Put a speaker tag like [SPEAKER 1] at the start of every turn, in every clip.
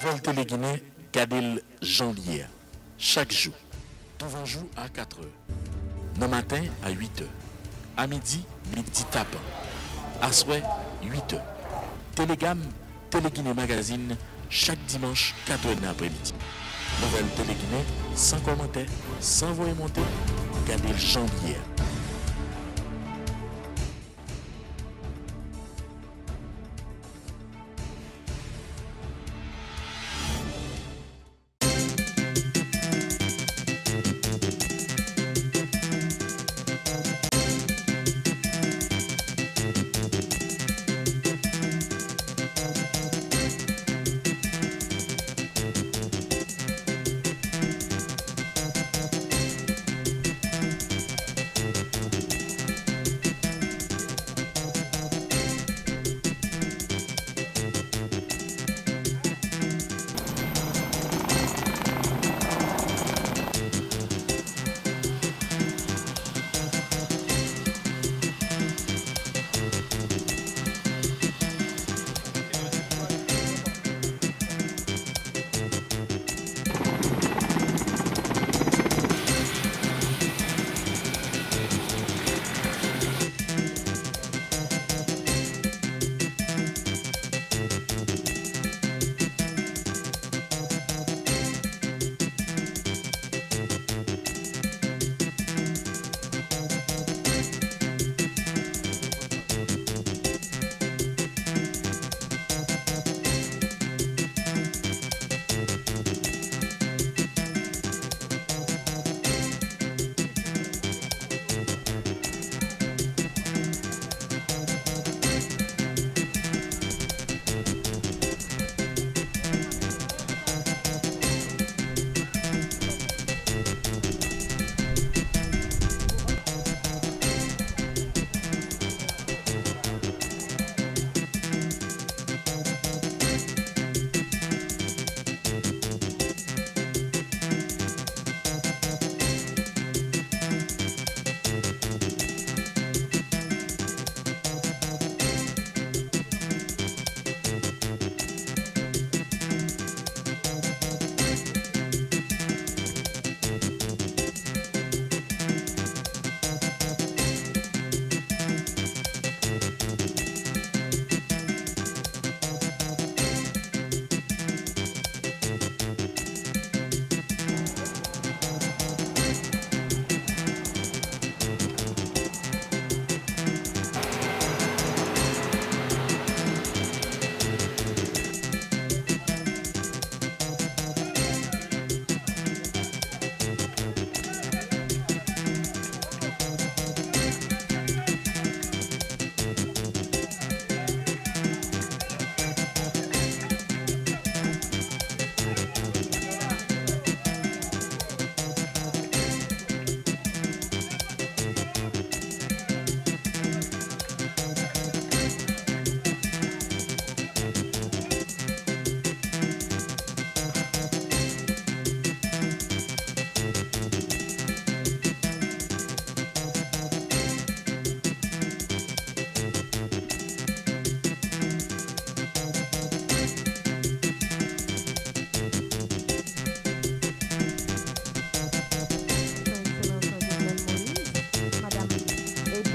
[SPEAKER 1] Vol Téléguinée, Gadel Janvier. Chaque jour. Tout jour à 4 h. Le matin à 8 h. À midi, midi tapant. À soir, 8 h. Télégamme, Téléguinée Magazine, chaque dimanche, 4 h l'après-midi. Nouvelle Téléguinée, sans commentaire, sans voix monter, Gadel Janvier.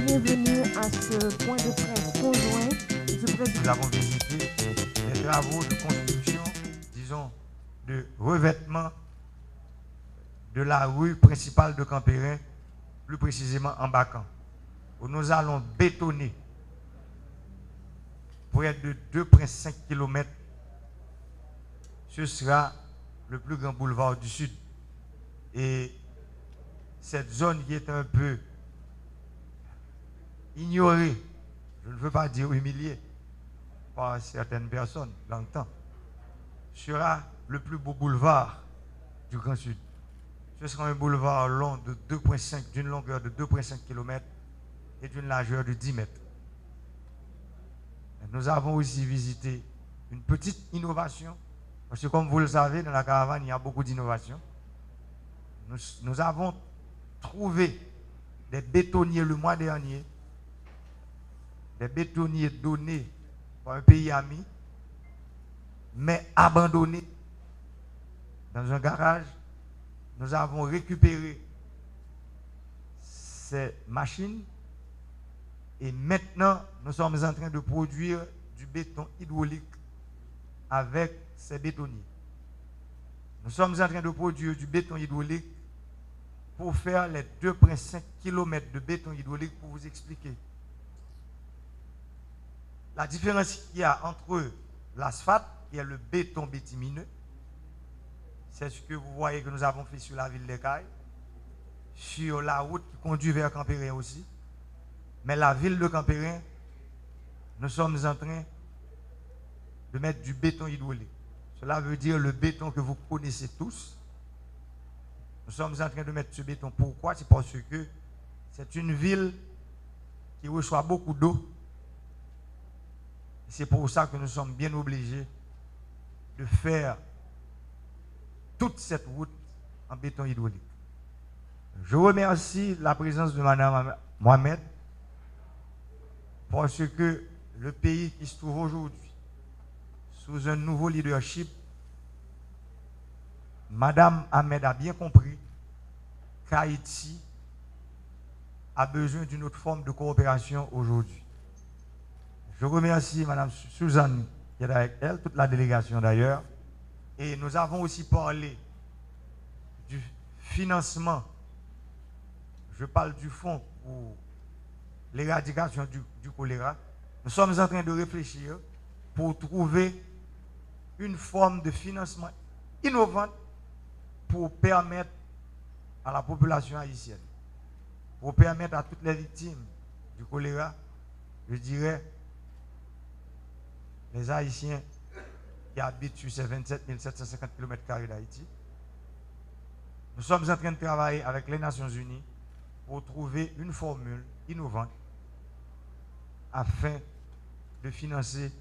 [SPEAKER 2] Bienvenue à ce point de presse conjoint du président.
[SPEAKER 3] Nous avons visité les travaux de construction, disons, de revêtement de la rue principale de Campérin, plus précisément en Bacan, où nous allons bétonner près de 2,5 km. Ce sera le plus grand boulevard du Sud. Et cette zone qui est un peu ignorée, je ne veux pas dire humiliée, par certaines personnes dans le temps, sera le plus beau boulevard du Grand Sud. Ce sera un boulevard long de 2,5, d'une longueur de 2,5 km et d'une largeur de 10 mètres. Nous avons aussi visité une petite innovation, parce que comme vous le savez, dans la caravane, il y a beaucoup d'innovations. Nous avons trouvé des bétonniers le mois dernier, des bétonniers donnés par un pays ami, mais abandonnés dans un garage. Nous avons récupéré ces machines et maintenant nous sommes en train de produire du béton hydraulique avec ces bétonniers. Nous sommes en train de produire du béton hydraulique pour faire les 2,5 km de béton hydraulique pour vous expliquer. La différence qu'il y a entre l'asphalte, qui est le béton bitumineux, c'est ce que vous voyez que nous avons fait sur la ville d'Ekaï, sur la route qui conduit vers Campérin aussi. Mais la ville de Campérin, nous sommes en train de mettre du béton hydraulique. Cela veut dire le béton que vous connaissez tous. Nous sommes en train de mettre ce béton. Pourquoi? C'est parce que c'est une ville qui reçoit beaucoup d'eau. C'est pour ça que nous sommes bien obligés de faire toute cette route en béton hydraulique. Je remercie la présence de Mme Mohamed parce que le pays qui se trouve aujourd'hui sous un nouveau leadership, Mme Ahmed a bien compris qu'Haïti a besoin d'une autre forme de coopération aujourd'hui. Je remercie Mme Suzanne qui est avec elle, toute la délégation d'ailleurs. Et nous avons aussi parlé du financement. Je parle du fonds pour l'éradication du choléra. Nous sommes en train de réfléchir pour trouver une forme de financement innovante pour permettre à la population haïtienne, pour permettre à toutes les victimes du choléra, je dirais, les Haïtiens qui habitent sur ces 27 750 km² d'Haïti. Nous sommes en train de travailler avec les Nations Unies pour trouver une formule innovante afin de financer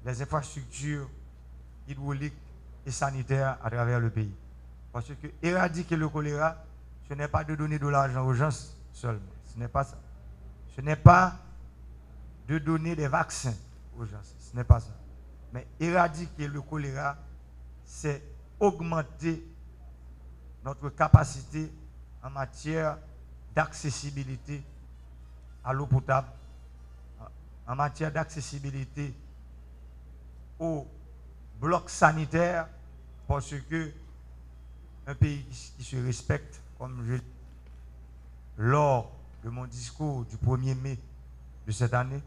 [SPEAKER 3] les infrastructures hydrauliques et sanitaires à travers le pays. Parce que éradiquer le choléra, ce n'est pas de donner de l'argent aux gens seulement. Ce n'est pas ça. Ce n'est pas de donner des vaccins aux gens. Ce n'est pas ça. Mais éradiquer le choléra, c'est augmenter notre capacité en matière d'accessibilité à l'eau potable, en matière d'accessibilité aux blocs sanitaires, parce que un pays qui se respecte, comme je lors de mon discours du 1er mai de cette année,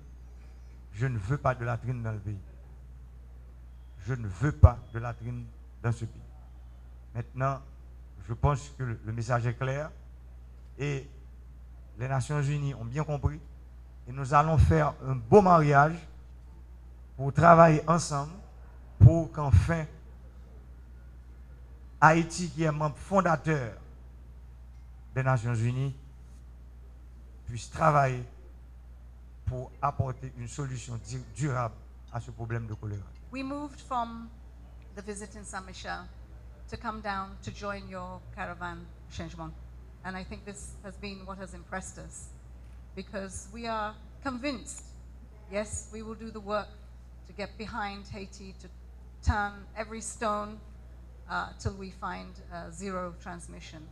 [SPEAKER 3] je ne veux pas de latrine dans le pays. Je ne veux pas de latrine dans ce pays. Maintenant, je pense que le message est clair et les Nations Unies ont bien compris et nous allons faire un beau mariage pour travailler ensemble pour qu'enfin Haïti, qui est membre fondateur des Nations Unies, puisse travailler pour apporter une solution durable à ce problème de choléra.
[SPEAKER 4] We moved from the visit in Saint Michel to come down to join your caravan changement. And I think this has been what has impressed us, because we are convinced, yes, we will do the work to get behind Haiti, to turn every stone till we find zero transmission.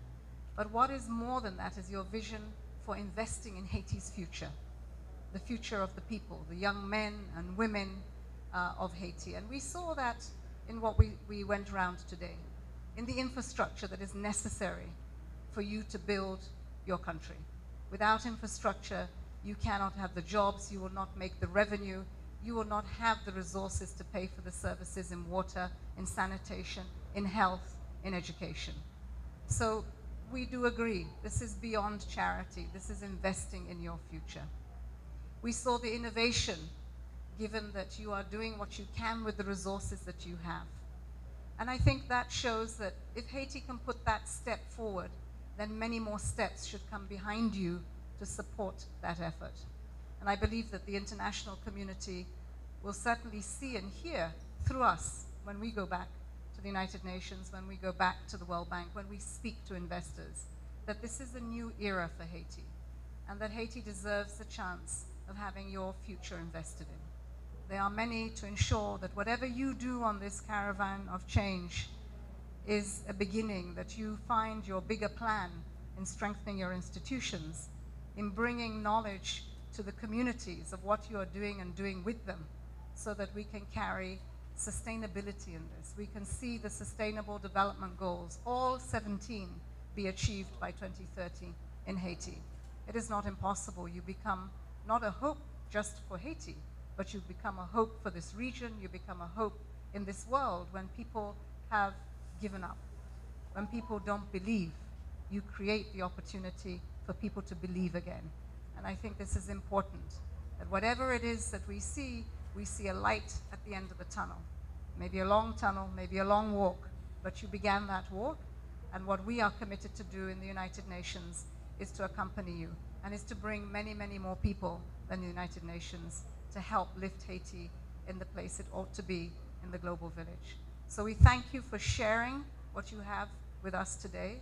[SPEAKER 4] But what is more than that is your vision for investing in Haiti's future, the future of the people, the young men and women of Haiti. And we saw that in what we went around today, in the infrastructure that is necessary for you to build your country. Without infrastructure, you cannot have the jobs, you will not make the revenue, you will not have the resources to pay for the services in water, in sanitation, in health, in education. So we do agree, this is beyond charity, this is investing in your future. We saw the innovation, given that you are doing what you can with the resources that you have. And I think that shows that if Haiti can put that step forward, then many more steps should come behind you to support that effort. And I believe that the international community will certainly see and hear through us when we go back to the United Nations, when we go back to the World Bank, when we speak to investors, that this is a new era for Haiti, and that Haiti deserves the chance of having your future invested in. There are many to ensure that whatever you do on this caravan of change is a beginning, that you find your bigger plan in strengthening your institutions, in bringing knowledge to the communities of what you are doing and doing with them, so that we can carry sustainability in this. We can see the Sustainable Development Goals, all 17, be achieved by 2030 in Haiti. It is not impossible. You become not a hope just for Haiti, but you become a hope for this region, you become a hope in this world. When people have given up, when people don't believe, you create the opportunity for people to believe again. And I think this is important, that whatever it is that we see a light at the end of the tunnel. Maybe a long tunnel, maybe a long walk, but you began that walk, and what we are committed to do in the United Nations is to accompany you, and is to bring many, many more people than the United Nations to help lift Haiti in the place it ought to be in the global village. So we thank you for sharing what you have with us today,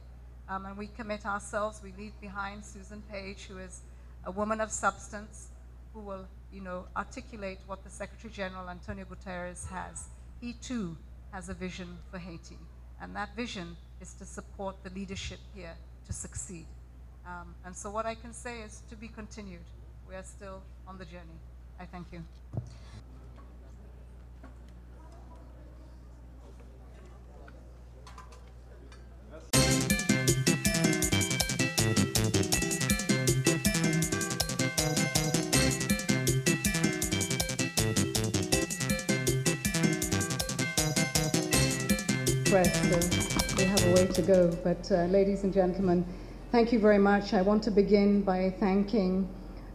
[SPEAKER 4] and we commit ourselves. We leave behind Susan Page, who is a woman of substance, who will, articulate what the Secretary General, Antonio Guterres, has. He too has a vision for Haiti, and that vision is to support the leadership here to succeed. And so what I can say is to be continued. We are still on the journey. I thank you.
[SPEAKER 5] So we have a way to go. But ladies and gentlemen, thank you very much. I want to begin by thanking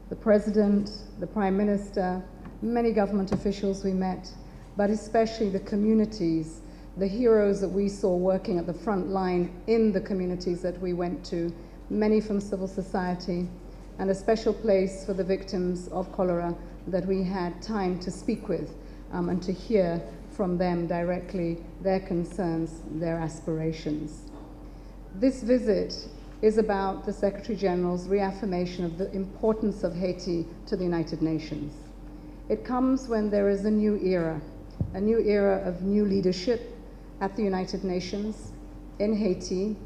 [SPEAKER 5] the President, the Prime Minister, many government officials we met, but especially the communities, the heroes that we saw working at the front line in the communities that we went to, many from civil society, and a special place for the victims of cholera that we had time to speak with and to hear from them directly their concerns, their aspirations. This visit is about the Secretary General's reaffirmation of the importance of Haiti to the United Nations. It comes when there is a new era of new leadership at the United Nations, in Haiti,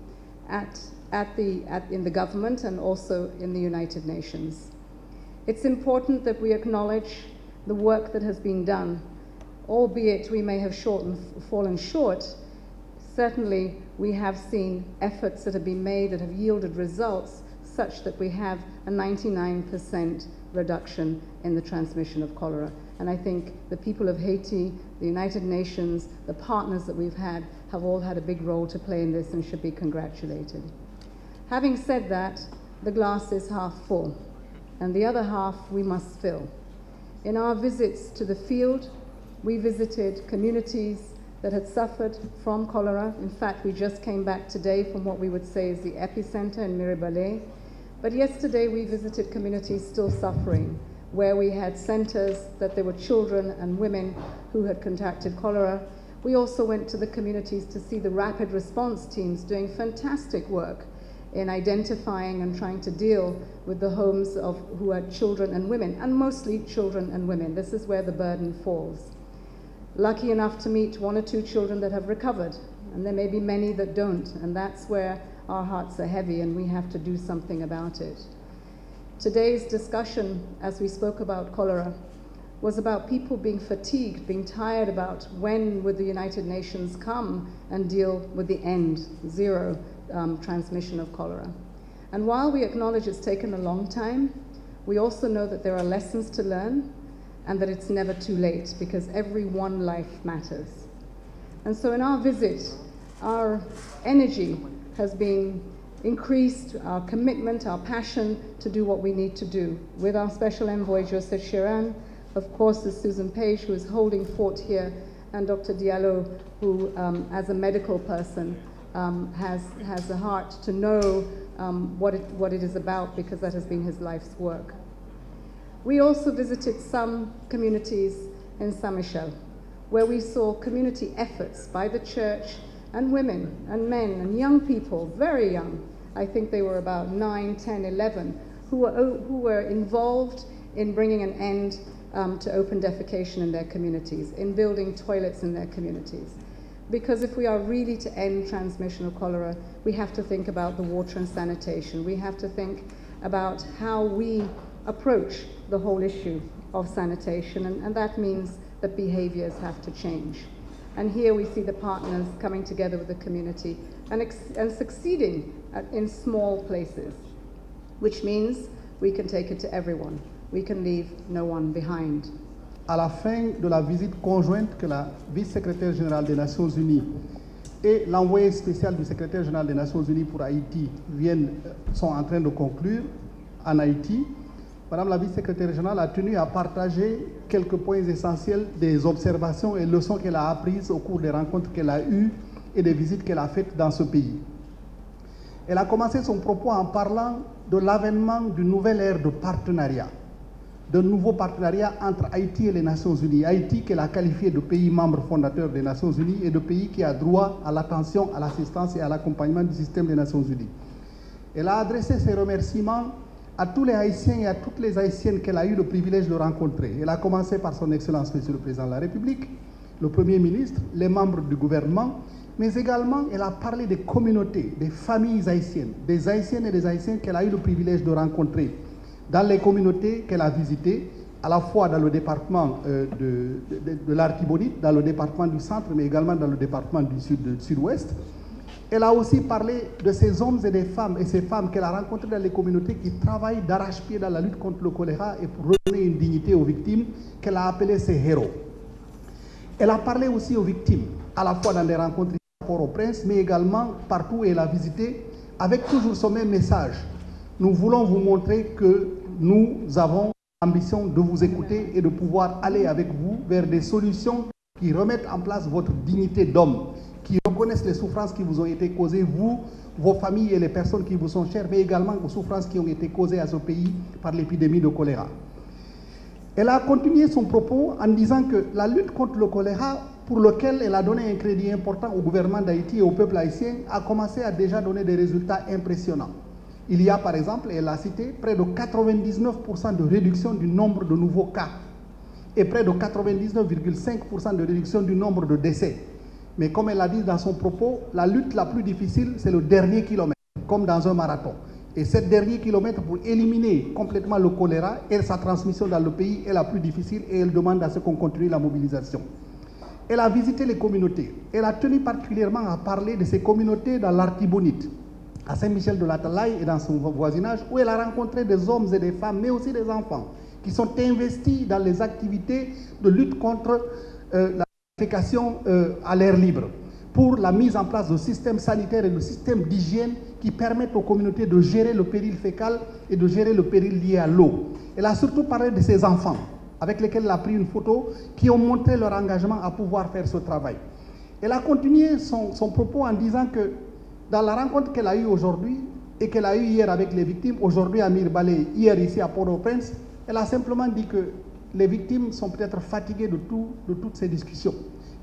[SPEAKER 5] in the government, and also in the United Nations. It's important that we acknowledge the work that has been done, albeit we may have fallen short. Certainly we have seen efforts that have been made that have yielded results such that we have a 99% reduction in the transmission of cholera. And I think the people of Haiti, the United Nations, the partners that we've had, have all had a big role to play in this and should be congratulated. Having said that, the glass is half full, and the other half we must fill. In our visits to the field, we visited communities that had suffered from cholera. In fact, we just came back today from what we would say is the epicenter in Miribale. But yesterday we visited communities still suffering, where we had centers that there were children and women who had contracted cholera. We also went to the communities to see the rapid response teams doing fantastic work in identifying and trying to deal with the homes of who had children and women, and mostly children and women. This is where the burden falls. Lucky enough to meet 1 or 2 children that have recovered, and there may be many that don't, and that's where our hearts are heavy and we have to do something about it. Today's discussion, as we spoke about cholera, was about people being fatigued, being tired about when would the United Nations come and deal with the end, zero transmission of cholera. And while we acknowledge it's taken a long time, we also know that there are lessons to learn, and that it's never too late, because every one life matters. And so in our visit, our energy has been increased, our commitment, our passion to do what we need to do. With our special envoy, Joseph Chiran, of course, there's Susan Page, who is holding fort here, and Dr. Diallo, who, as a medical person, has a heart to know what it is about, because that has been his life's work. We also visited some communities in Saint-Michel, where we saw community efforts by the church and women and men and young people, very young. I think they were about 9, 10, 11, who were involved in bringing an end to open defecation in their communities, in building toilets in their communities. Because if we are really to end transmission of cholera, we have to think about the water and sanitation. We have to think about how we approach the whole issue of sanitation, and that means that behaviors have to change. And here we see the partners coming together with the community and succeeding in small places, which means we can take it to everyone. We can leave no one behind.
[SPEAKER 6] À la fin de la visite conjointe que la vice-secrétaire générale des Nations Unies et l'envoyé spécial du secrétaire général des Nations Unies pour Haïti sont en train de conclure en Haïti, Madame la vice-secrétaire générale a tenu à partager quelques points essentiels des observations et leçons qu'elle a apprises au cours des rencontres qu'elle a eues et des visites qu'elle a faites dans ce pays. Elle a commencé son propos en parlant de l'avènement d'une nouvelle ère de partenariat, d'un nouveau partenariat entre Haïti et les Nations Unies. Haïti qu'elle a qualifié de pays membre fondateur des Nations Unies et de pays qui a droit à l'attention, à l'assistance et à l'accompagnement du système des Nations Unies. Elle a adressé ses remerciements à tous les Haïtiens et à toutes les Haïtiennes qu'elle a eu le privilège de rencontrer. Elle a commencé par son Excellence Monsieur le Président de la République, le Premier ministre, les membres du gouvernement, mais également elle a parlé des communautés, des familles haïtiennes, des Haïtiennes et des Haïtiens qu'elle a eu le privilège de rencontrer dans les communautés qu'elle a visitées, à la fois dans le département de l'Artibonite, dans le département du centre, mais également dans le département du sud-ouest. Elle a aussi parlé de ces hommes et des femmes, et ces femmes qu'elle a rencontrées dans les communautés qui travaillent d'arrache-pied dans la lutte contre le choléra et pour redonner une dignité aux victimes, qu'elle a appelées ses héros. Elle a parlé aussi aux victimes, à la fois dans des rencontres à Port-au-Prince, mais également partout où elle a visité, avec toujours ce même message. Nous voulons vous montrer que nous avons l'ambition de vous écouter et de pouvoir aller avec vous vers des solutions qui remettent en place votre dignité d'homme, qui reconnaissent les souffrances qui vous ont été causées, vous, vos familles et les personnes qui vous sont chères, mais également aux souffrances qui ont été causées à ce pays par l'épidémie de choléra. Elle a continué son propos en disant que la lutte contre le choléra, pour lequel elle a donné un crédit important au gouvernement d'Haïti et au peuple haïtien, a commencé à déjà donner des résultats impressionnants. Il y a par exemple, elle a cité, près de 99% de réduction du nombre de nouveaux cas et près de 99,5% de réduction du nombre de décès. Mais comme elle l'a dit dans son propos, la lutte la plus difficile, c'est le dernier kilomètre, comme dans un marathon. Et ce dernier kilomètre, pour éliminer complètement le choléra et sa transmission dans le pays, est la plus difficile et elle demande à ce qu'on continue la mobilisation. Elle a visité les communautés. Elle a tenu particulièrement à parler de ces communautés dans l'Artibonite, à Saint-Michel-de-la-Talaye et dans son voisinage, où elle a rencontré des hommes et des femmes, mais aussi des enfants, qui sont investis dans les activités de lutte contre la défécation à l'air libre, pour la mise en place de systèmes sanitaires et de systèmes d'hygiène qui permettent aux communautés de gérer le péril fécal et de gérer le péril lié à l'eau. Elle a surtout parlé de ses enfants, avec lesquels elle a pris une photo, qui ont montré leur engagement à pouvoir faire ce travail. Elle a continué son propos en disant que dans la rencontre qu'elle a eue aujourd'hui et qu'elle a eue hier avec les victimes, aujourd'hui à Mirebalais, hier ici à Port-au-Prince, elle a simplement dit que les victimes sont peut-être fatiguées de toutes ces discussions.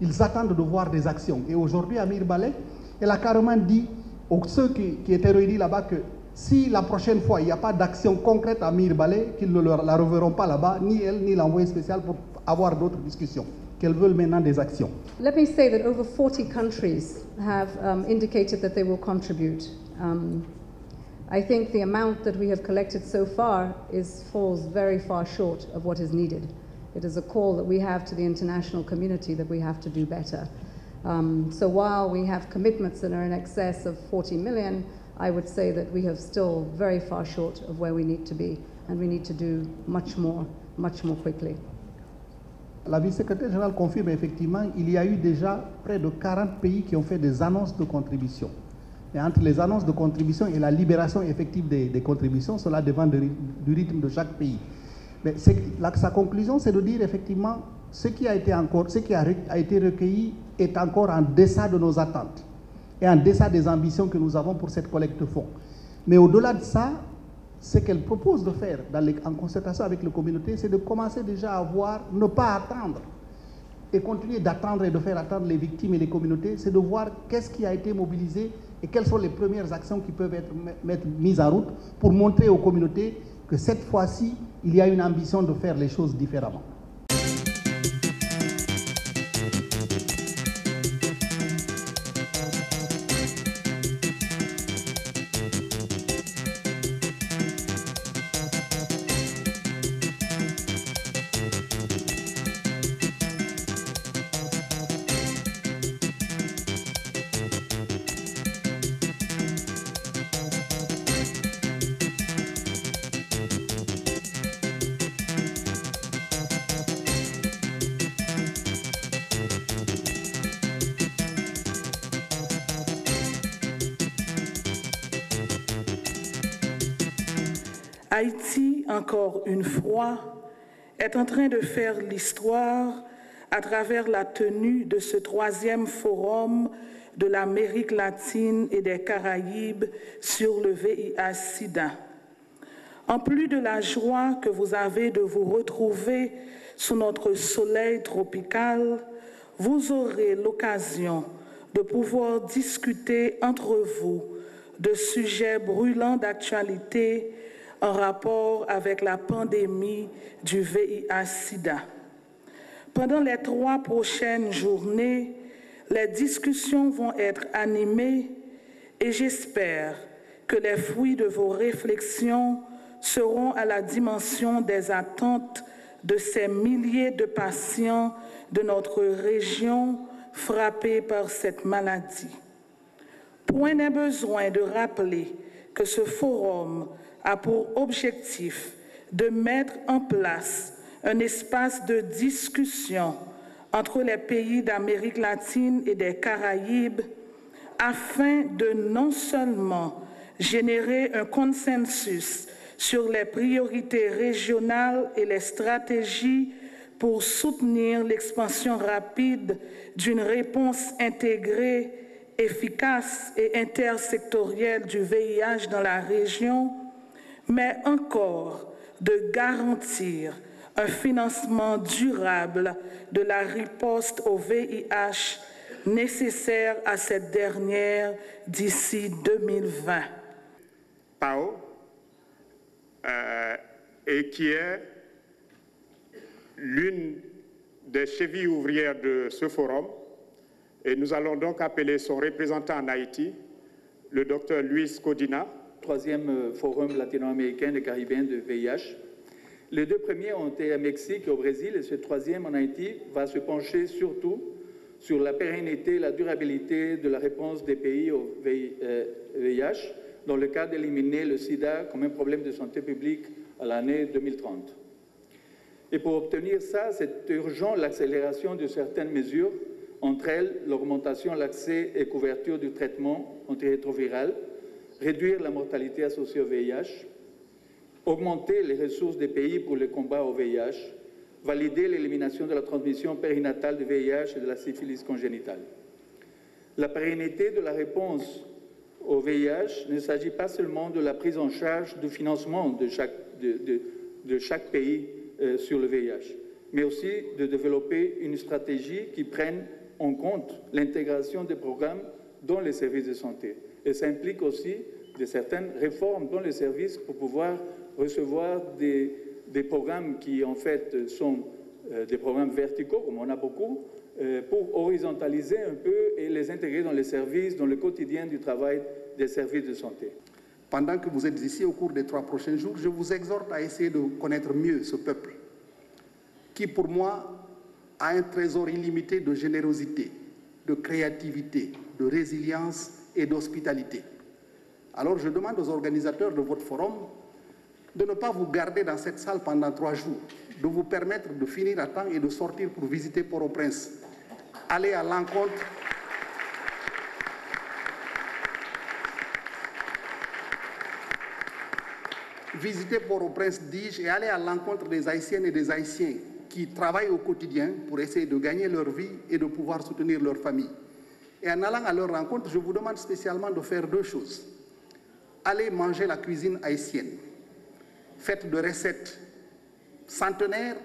[SPEAKER 6] Ils attendent de voir des actions. Et aujourd'hui à Mirebalais, elle a carrément dit aux ceux qui étaient réunis là-bas que si la prochaine fois il n'y a pas d'action concrète à Mirebalais, qu'ils ne la reverront pas là-bas, ni elle ni l'envoyé spécial pour avoir d'autres discussions. Qu'elles veulent maintenant des actions.
[SPEAKER 5] Let me say that over 40 countries have indicated that they will contribute. I think the amount that we have collected so far falls very far short of what is needed. It is a call that we have to the international community that we have to do better. So while we have commitments that are in excess of 40 million, I would say that we have still very far short of where we need to be, and we need to do much more quickly.
[SPEAKER 6] La vice-secrétaire générale confirme effectivement qu'il y a eu déjà près de 40 pays qui ont fait des annonces de contribution. Et entre les annonces de contribution et la libération effective des contributions, cela dépend du rythme de chaque pays. Mais sa conclusion, c'est de dire effectivement ce qui a été recueilli est encore en deçà de nos attentes et en deçà des ambitions que nous avons pour cette collecte de fonds. Mais au-delà de ça, ce qu'elle propose de faire en concertation avec les communautés, c'est de commencer déjà à voir, ne pas attendre et continuer d'attendre et de faire attendre les victimes et les communautés, c'est de voir qu'est-ce qui a été mobilisé et quelles sont les premières actions qui peuvent être mises en route pour montrer aux communautés que cette fois-ci, il y a une ambition de faire les choses différemment.
[SPEAKER 7] Haïti, encore une fois, est en train de faire l'histoire à travers la tenue de ce 3e forum de l'Amérique latine et des Caraïbes sur le VIH-Sida. En plus de la joie que vous avez de vous retrouver sous notre soleil tropical, vous aurez l'occasion de pouvoir discuter entre vous de sujets brûlants d'actualité en rapport avec la pandémie du VIH-Sida. Pendant les 3 prochaines journées, les discussions vont être animées et j'espère que les fruits de vos réflexions seront à la dimension des attentes de ces milliers de patients de notre région frappés par cette maladie. Point n'est besoin de rappeler que ce forum a pour objectif de mettre en place un espace de discussion entre les pays d'Amérique latine et des Caraïbes afin de non seulement générer un consensus sur les priorités régionales et les stratégies pour soutenir l'expansion rapide d'une réponse intégrée, efficace et intersectorielle du VIH dans la région, mais encore de garantir un financement durable de la riposte au VIH nécessaire à cette dernière d'ici 2020.
[SPEAKER 8] PAO, et qui est l'une des chevilles ouvrières de ce forum. Et nous allons donc appeler son représentant en Haïti, le docteur Luis Codina.
[SPEAKER 9] 3e forum latino-américain et caribéen de VIH. Les 2 premiers ont été à Mexique et au Brésil, et ce 3e en Haïti va se pencher surtout sur la pérennité et la durabilité de la réponse des pays au VIH, dans le cadre d'éliminer le sida comme un problème de santé publique à l'année 2030. Et pour obtenir ça, c'est urgent l'accélération de certaines mesures, entre elles l'augmentation de l'accès et couverture du traitement antirétroviral, réduire la mortalité associée au VIH, augmenter les ressources des pays pour le combat au VIH, valider l'élimination de la transmission périnatale du VIH et de la syphilis congénitale. La pérennité de la réponse au VIH ne s'agit pas seulement de la prise en charge du financement de chaque pays sur le VIH, mais aussi de développer une stratégie qui prenne en compte l'intégration des programmes dans les services de santé. Et ça implique aussi de certaines réformes dans les services pour pouvoir recevoir des programmes qui en fait sont des programmes verticaux, comme on a beaucoup, pour horizontaliser un peu et les intégrer dans les services, dans le quotidien du travail des services de santé.
[SPEAKER 6] Pendant que vous êtes ici au cours des 3 prochains jours, je vous exhorte à essayer de connaître mieux ce peuple, qui pour moi a un trésor illimité de générosité, de créativité, de résilience et d'hospitalité. Alors je demande aux organisateurs de votre forum de ne pas vous garder dans cette salle pendant 3 jours, de vous permettre de finir à temps et de sortir pour visiter Port-au-Prince. Aller à l'encontre visiter Port-au-Prince, dis-je, et aller à l'encontre des Haïtiennes et des Haïtiens qui travaillent au quotidien pour essayer de gagner leur vie et de pouvoir soutenir leur famille. Et en allant à leur rencontre, je vous demande spécialement de faire 2 choses. Allez manger la cuisine haïtienne, faite de recettes centenaires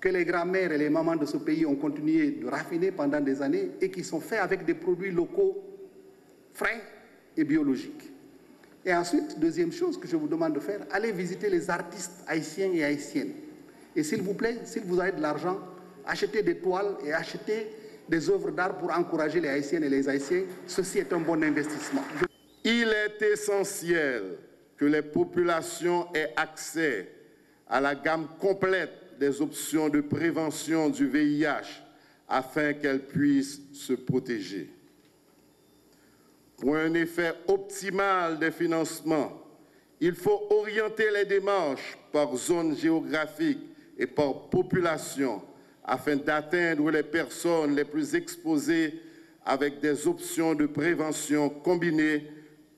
[SPEAKER 6] que les grands-mères et les mamans de ce pays ont continué de raffiner pendant des années et qui sont faits avec des produits locaux frais et biologiques. Et ensuite, deuxième chose que je vous demande de faire, allez visiter les artistes haïtiens et haïtiennes. Et s'il vous plaît, s'il vous avez de l'argent, achetez des toiles et achetez des œuvres d'art pour encourager les Haïtiennes et les Haïtiens. Ceci est un bon investissement.
[SPEAKER 10] Il est essentiel que les populations aient accès à la gamme complète des options de prévention du VIH afin qu'elles puissent se protéger. Pour un effet optimal des financements, il faut orienter les démarches par zone géographique et par population afin d'atteindre les personnes les plus exposées avec des options de prévention combinées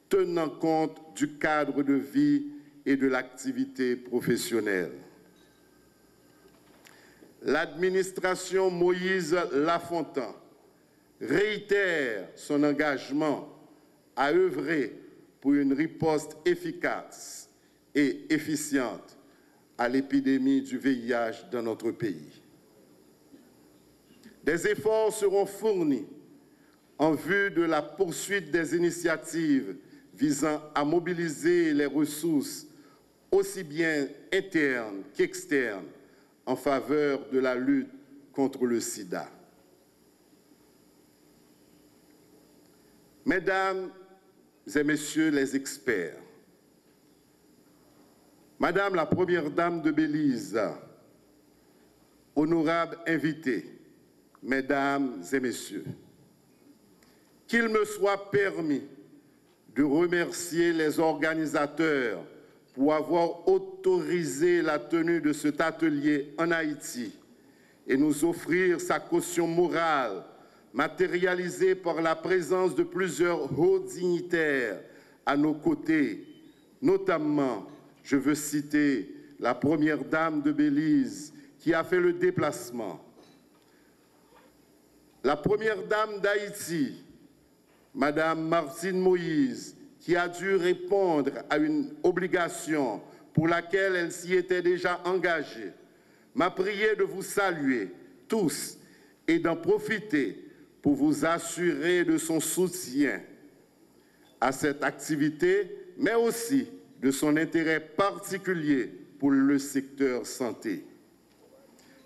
[SPEAKER 10] tenant compte du cadre de vie et de l'activité professionnelle. L'administration Moïse Lafontaine réitère son engagement à œuvrer pour une riposte efficace et efficiente à l'épidémie du VIH dans notre pays. Des efforts seront fournis en vue de la poursuite des initiatives visant à mobiliser les ressources aussi bien internes qu'externes en faveur de la lutte contre le sida. Mesdames et messieurs les experts, Madame la Première Dame de Belize, honorables invités, Mesdames et Messieurs, qu'il me soit permis de remercier les organisateurs pour avoir autorisé la tenue de cet atelier en Haïti et nous offrir sa caution morale, matérialisée par la présence de plusieurs hauts dignitaires à nos côtés, notamment, je veux citer la Première Dame de Belize qui a fait le déplacement, la Première Dame d'Haïti, Madame Martine Moïse, qui a dû répondre à une obligation pour laquelle elle s'y était déjà engagée, m'a prié de vous saluer tous et d'en profiter pour vous assurer de son soutien à cette activité, mais aussi de son intérêt particulier pour le secteur santé.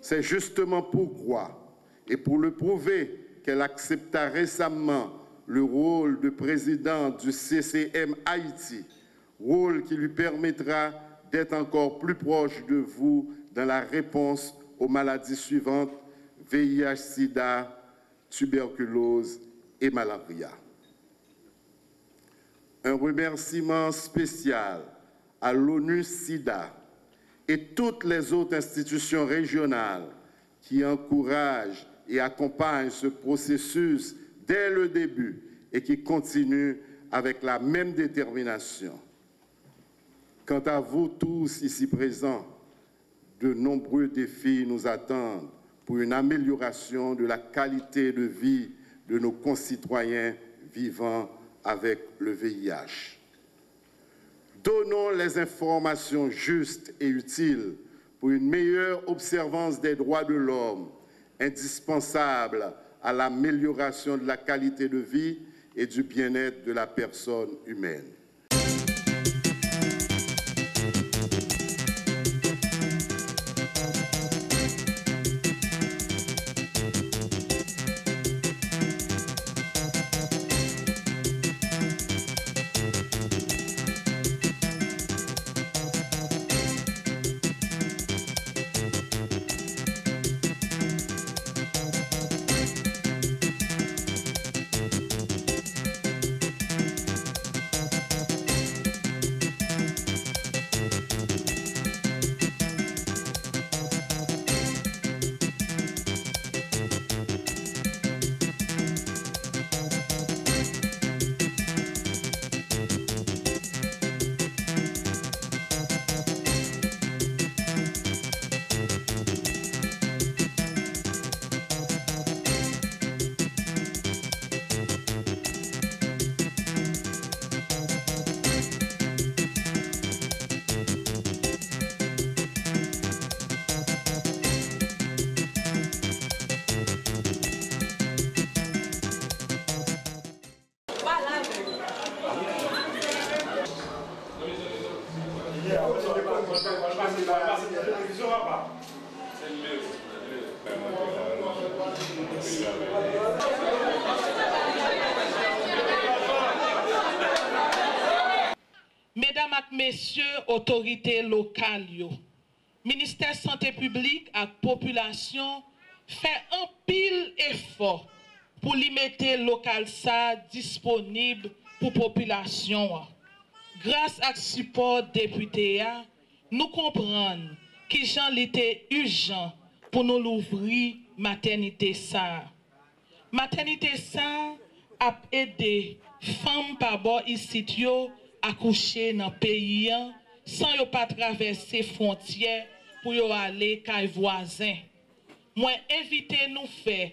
[SPEAKER 10] C'est justement pourquoi, et pour le prouver, qu'elle accepta récemment le rôle de président du CCM Haïti, rôle qui lui permettra d'être encore plus proche de vous dans la réponse aux maladies suivantes, VIH, sida, tuberculose et malaria. Un remerciement spécial à l'ONU-SIDA et toutes les autres institutions régionales qui encouragent et accompagnent ce processus dès le début et qui continuent avec la même détermination. Quant à vous tous ici présents, de nombreux défis nous attendent pour une amélioration de la qualité de vie de nos concitoyens vivant avec le VIH. Donnons les informations justes et utiles pour une meilleure observance des droits de l'homme, indispensable à l'amélioration de la qualité de vie et du bien-être de la personne humaine.
[SPEAKER 11] Mesdames et messieurs, autorités locales, ministère santé publique et population fait un pile effort pour lui mettre local ça disponible pour population. Grâce à ce support député, nous comprenons qu'il était urgent pour nous l'ouvrir maternité ça. Maternité ça a aidé femmes par bord ici à coucher dans le pays sans yo pas traverser frontières pour yo aller kay voisin. Moi inviter nous faire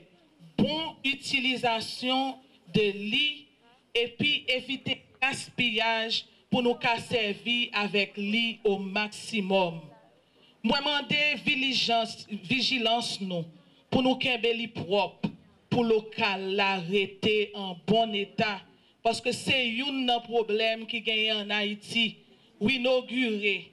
[SPEAKER 11] bonne utilisation de lit et puis éviter gaspillage pour nous servir avec lit au maximum. Moi demander vigilance nous pour nous kembe li propre pour local l'arrêter en bon état parce que c'est un problème qui gagne en Haïti ou inaugurer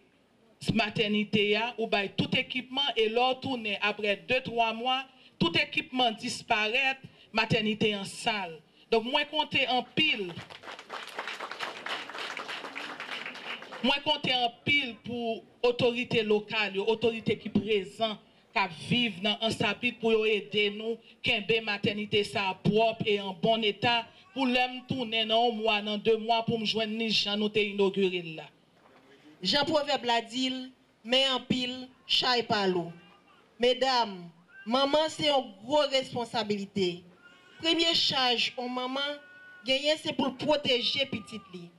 [SPEAKER 11] maternité ou by tout équipement et leur tourner après 2-3 mois tout équipement disparaît maternité en salle. Donc moi compter en pile pour autorité locale, autorité qui présent qui vivent dans un sapit pour aider nous kembe maternité ça propre et en bon état pour l'homme tourner dans un mois dans 2 mois pour me joindre ni Jean nous t'ai inauguré là.
[SPEAKER 12] Jean Proverbe l'a dit, mais en pile, chat pas l'eau. Mesdames, maman c'est une grosse responsabilité. Première charge en maman, gagner c'est pour protéger petite li.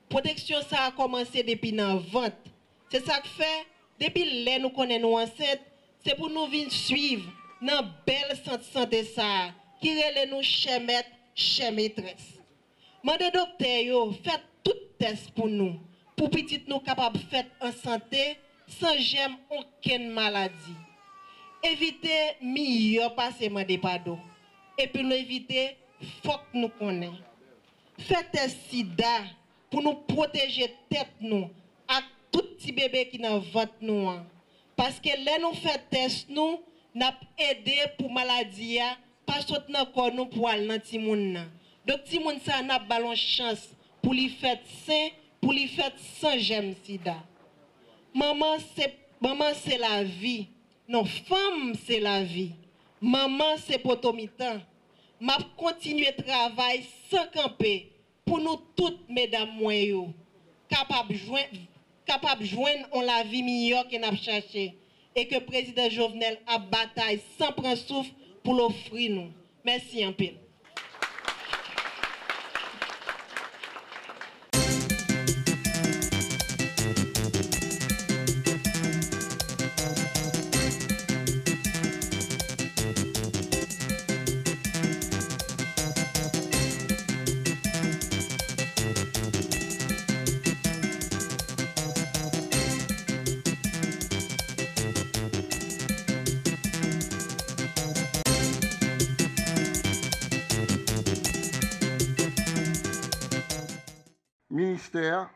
[SPEAKER 12] Protection ça a commencé depuis la vente. C'est ça que fait depuis là nous connaissons enceinte, c'est pour nous venir suivre dans belle santé ça qui relève nous chez maître, chez maîtresse. Mandez docteur yo, faites tout test pour nous. Pour petite nous capable de faire en santé sans j'aime aucune maladie. Éviter meilleur passement des pardons. Et puis nous éviter faut que nous connaissons. Faites un sida pour nous protéger tête nous à tout petit bébé qui dans ventre nous. Parce que là nous fait test nous n'a aidé pour maladie pas sauter dans corps nous pour aller dans ti moun. Donc ti moun ça n'a ballon chance pour lui faire sain pour lui faire sans j'aime sida. Maman c'est la vie. Non, femme c'est la vie. Maman c'est potomitan. M'a continuer travail sans camper pour nous toutes mesdames moyo capable joindre on la vie meilleure que n'a cherché et que président Jovenel a bataille sans prendre souffle pour l'offrir nous. Merci un peu.
[SPEAKER 13] Ministère,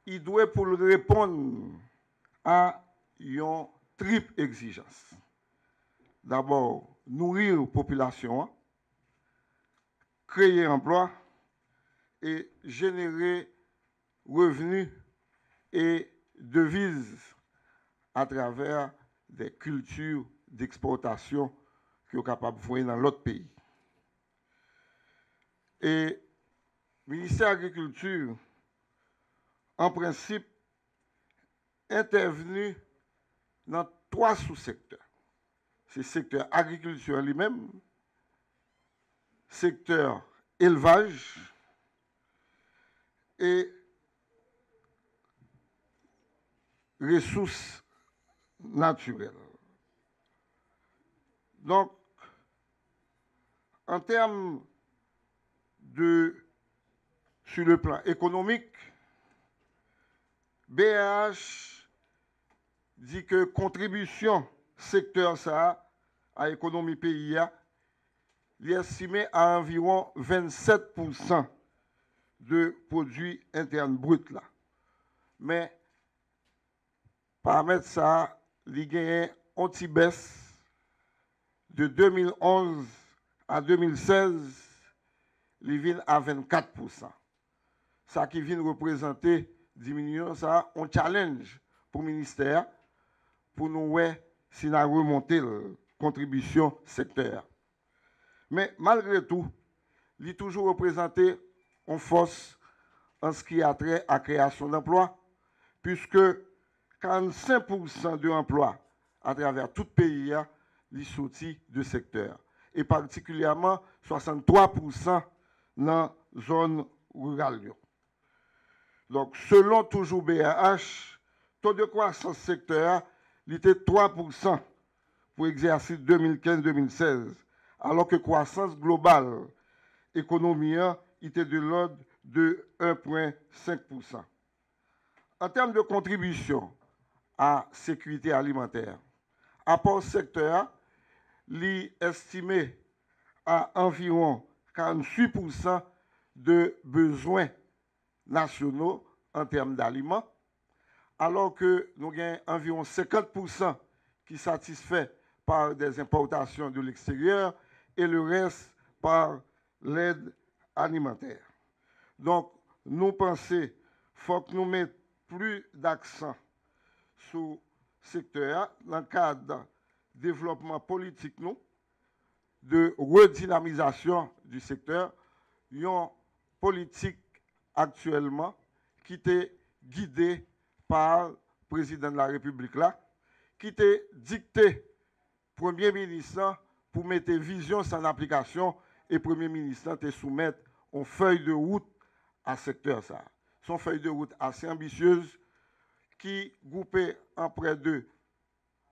[SPEAKER 13] il doit pour répondre à une triple exigence. D'abord, nourrir la population, créer emploi et générer revenus et devises à travers des cultures d'exportation qui sont capables de voir dans l'autre pays. Et le ministère de l'Agriculture, en principe, intervenu dans 3 sous-secteurs. C'est le secteur agriculture lui-même, secteur élevage et ressources naturelles. Donc, en termes sur le plan économique, BH dit que contribution secteur ça à l'économie pays est estimé à environ 27% de produits internes bruts là. Mais paramètre ça, il gagne un petit baisse de 2011 à 2016, il vient à 24%. Ça qui vient représenter diminution, ça, un challenge pour le ministère pour nous voir si nous remonté la contribution secteur. Mais malgré tout, il est toujours représenté en force en ce qui a trait à la création d'emplois, puisque 45% de l'emploi à travers tout le pays est sorti de secteur. Et particulièrement 63% dans la zone rurale. Donc, selon toujours BRH, taux de croissance secteur, il était 3% pour l'exercice 2015-2016, alors que croissance globale économie était de l'ordre de 1,5%. En termes de contribution à sécurité alimentaire, apport secteur, est estimé à environ 48% de besoins nationaux en termes d'aliments, alors que nous avons environ 50% qui satisfait par des importations de l'extérieur et le reste par l'aide alimentaire. Donc, nous pensons qu'il faut que nous mettions plus d'accent sur le secteur dans le cadre de développement politique, nous, de redynamisation du secteur. Il y a une politique actuellement qui est guidée par le président de la République, là, qui est dicté Premier ministre pour mettre vision en application et Premier ministre te soumettre une feuille de route à ce secteur. Ça. Son feuille de route assez ambitieuse qui groupait en près de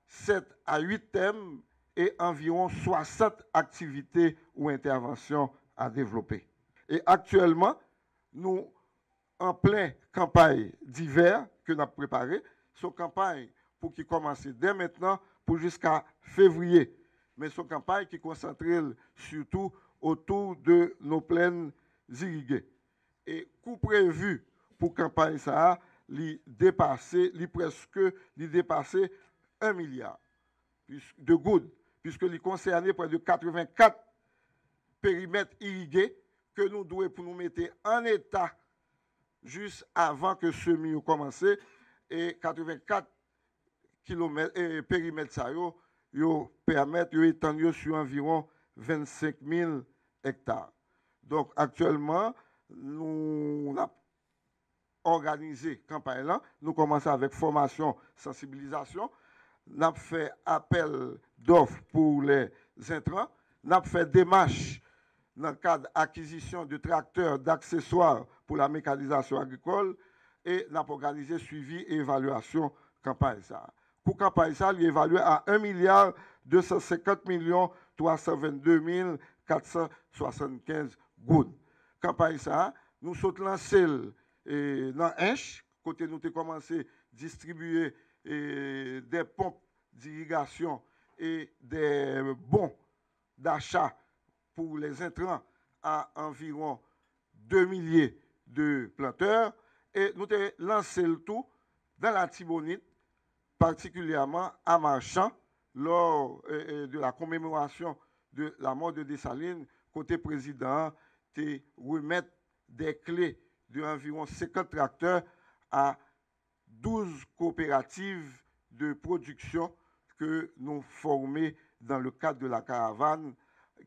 [SPEAKER 13] 7 à 8 thèmes et environ 60 activités ou interventions à développer. Et actuellement, nous en pleine campagne d'hiver que nous avons préparée, cette campagne pour qui commence dès maintenant pour jusqu'à février. Mais cette campagne qui concentre surtout autour de nos plaines irriguées. Et coût prévu pour campagne ça, il dépassé 1 milliard de gouttes, puisqu'il concernait près de 84 périmètres irrigués que nous devons pour nous mettre en état juste avant que ce milieu commence, et 84 périmètres ça permettent d'étendre sur environ 25 000 hectares. Donc actuellement, nous avons organisé campagne là, nous commençons avec formation, sensibilisation, nous avons fait appel d'offres pour les intrants, nous avons fait démarche dans le cadre d'acquisition de tracteurs, d'accessoires pour la mécanisation agricole et nous avons organisé suivi et évaluation campagne ça. Pour campagne ça, il est évalué à 1 250 322 475 gouttes. Campagne ça, nous sommes lancés dans Inch, côté nous avons commencé à distribuer des pompes d'irrigation et des bons d'achat pour les intrants à environ 2 milliers de planteurs. Et nous avons lancé le tout dans la Tibonite, particulièrement à Marchand, lors de la commémoration de la mort de Dessalines, côté président, de remettre des clés d'environ 50 tracteurs à 12 coopératives de production que nous formons dans le cadre de la caravane,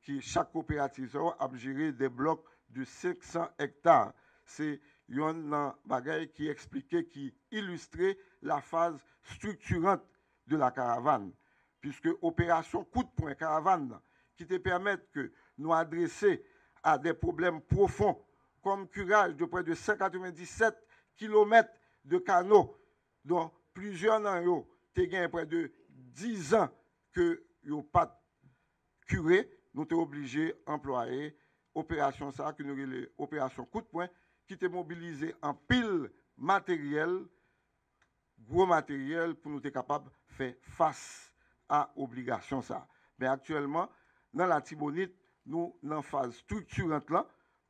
[SPEAKER 13] qui chaque coopérative a géré des blocs de 500 hectares. C'est un bagage qui expliquait, qui illustrait la phase structurante de la caravane, puisque opération coup de poing caravane, qui te permettent que nous adresser à des problèmes profonds, comme curage de près de 197 km de canaux, dont plusieurs d'entre eux, tu as près de 10 ans que n'ont pas curé, nous sommes obligés d'employer opération ça, que nous avons opération coup de poing, qui était mobilisée en pile matériel, gros matériel, pour nous être capables de faire face à l'obligation ça. Mais actuellement, dans la Tibonite, nous, dans la phase structurante là,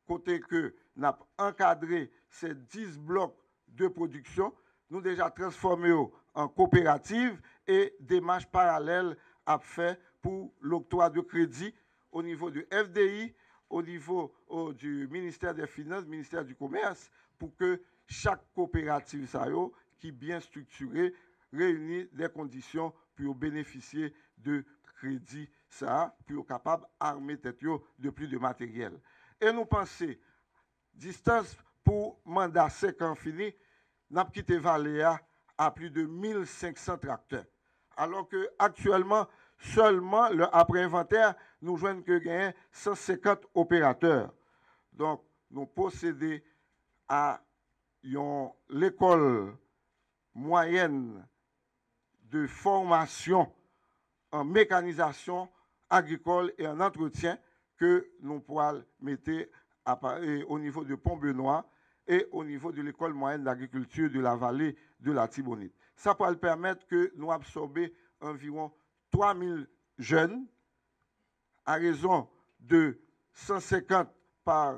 [SPEAKER 13] côté que nous avons encadré ces 10 blocs de production, nous déjà transformés en coopérative et démarches parallèles à faire pour l'octroi de crédit au niveau du FDI, au niveau du ministère des Finances, ministère du Commerce, pour que chaque coopérative qui est bien structurée réunisse des conditions pour bénéficier de crédit, pour être capable d'armer de plus de matériel. Et nous pensons, distance pour mandat 5 ans fini, nous avons quitté Valéa à plus de 1500 tracteurs. Alors que actuellement, seulement après inventaire, nous joignons que 150 opérateurs. Donc, nous possédons à l'école moyenne de formation en mécanisation agricole et en entretien que nous pourrons mettre au niveau de Pont-Benoît et au niveau de l'école moyenne d'agriculture de la vallée de la Tibonite. Ça pourra permettre que nous absorbions environ 3000 jeunes à raison de 150 par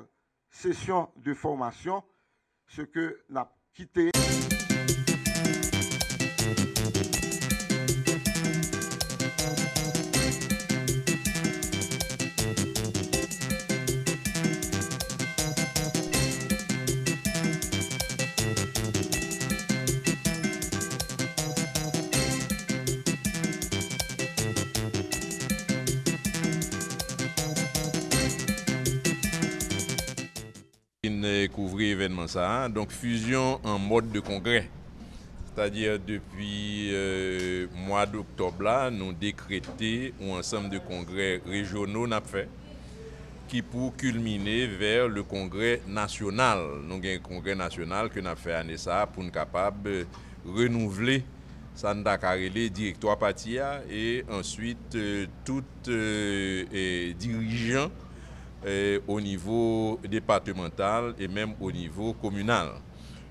[SPEAKER 13] session de formation, ce que nous avons quitté.
[SPEAKER 14] Couvrir événement ça, donc fusion en mode de congrès. C'est-à-dire depuis mois d'octobre là, nous décrété un ensemble de congrès régionaux n'a fait qui pour culminer vers le congrès national. Nous avons un congrès national que nous avons fait année ça pour nous capable renouveler Santa Carrelé directoire partia et ensuite tout dirigeant au niveau départemental et même au niveau communal.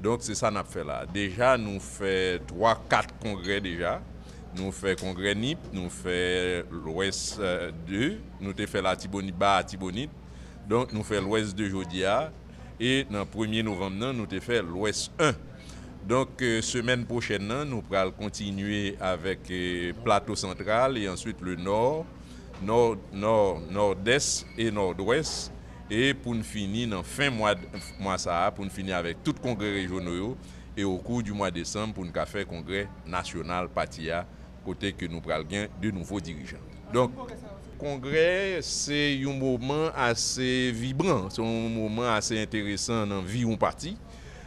[SPEAKER 14] Donc c'est ça qu'on a fait là. Déjà nous fait 3-4 congrès déjà. Nous fait congrès NIP, nous fait l'Ouest 2, nous avons fait la Tibonite bas à Tibonite. Donc nous fait l'Ouest 2 Jodia et dans le 1er novembre nous avons fait l'Ouest 1. Donc semaine prochaine nous allons continuer avec plateau central et ensuite le nord. Nord-est et nord-ouest et pour nous finir dans fin mois ça pour nous finir avec tout congrès régionaux et au cours du mois de décembre pour nous faire congrès national Patia côté que nous prenons de nouveaux dirigeants. Donc congrès c'est un moment assez vibrant, c'est un moment assez intéressant dans vie un parti.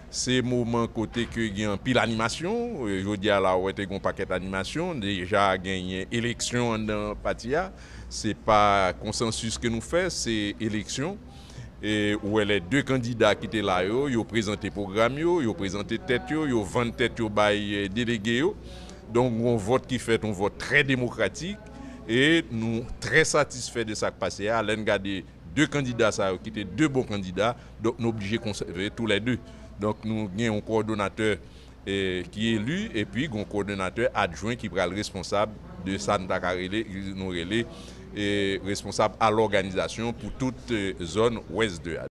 [SPEAKER 14] C'est moment côté que il y a un pile animation, je dis à la ouais un paquet d'animation déjà gagné élection dans Patia. C'est pas consensus que nous faisons, c'est élection. Et où les deux candidats qui étaient là, ils ont présenté programme, ils ont présenté tête, ils ont vendu tête par délégués. Donc on vote qui fait un vote très démocratique et nous très satisfaits de ça qui passé. À l'engarder deux candidats qui étaient deux bons candidats, donc nous sommes obligés de conserver tous les deux. Donc nous avons un coordonnateur qui est élu et puis un coordonnateur adjoint qui est le responsable de Santa Carrelé, nous relais et responsable à l'organisation pour toute zone ouest de Ad.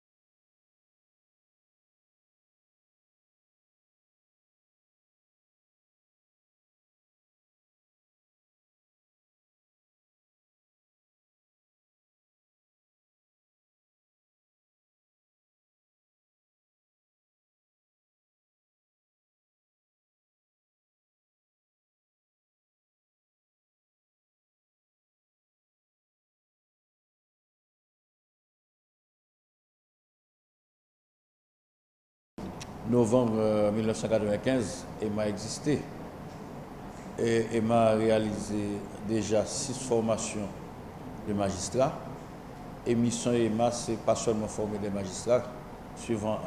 [SPEAKER 15] Novembre 1995, EMA existait. Et EMA a réalisé déjà 6 formations de magistrats. Et mission EMA, ce n'est pas seulement former des magistrats, suivant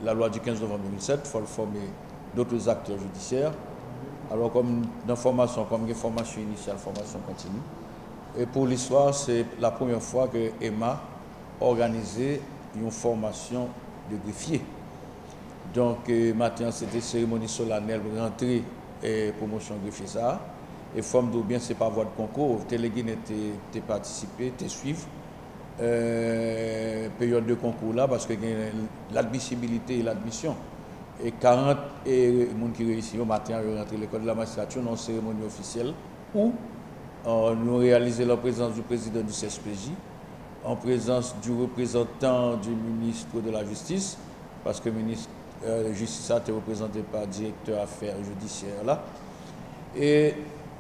[SPEAKER 15] la loi du 15 novembre 2007, il faut former d'autres acteurs judiciaires. Alors, comme dans formation, comme une formation initiale, formation continue. Et pour l'histoire, c'est la première fois que EMA a organisé une formation de greffier. Donc, maintenant, c'était cérémonie solennelle pour rentrer et promotion greffier ça. Et forme de bien, c'est pas voie de concours. Télégué t'es participé, t'es suivre. Période de concours là, parce que l'admissibilité et l'admission. Et 40 et monde qui réussit au matin à rentrer l'école de la magistrature dans une cérémonie officielle où nous réalisons la présence du président du CSPJ, en présence du représentant du ministre de la Justice, parce que le ministre de la Justice a été représenté par le directeur affaires judiciaires là, et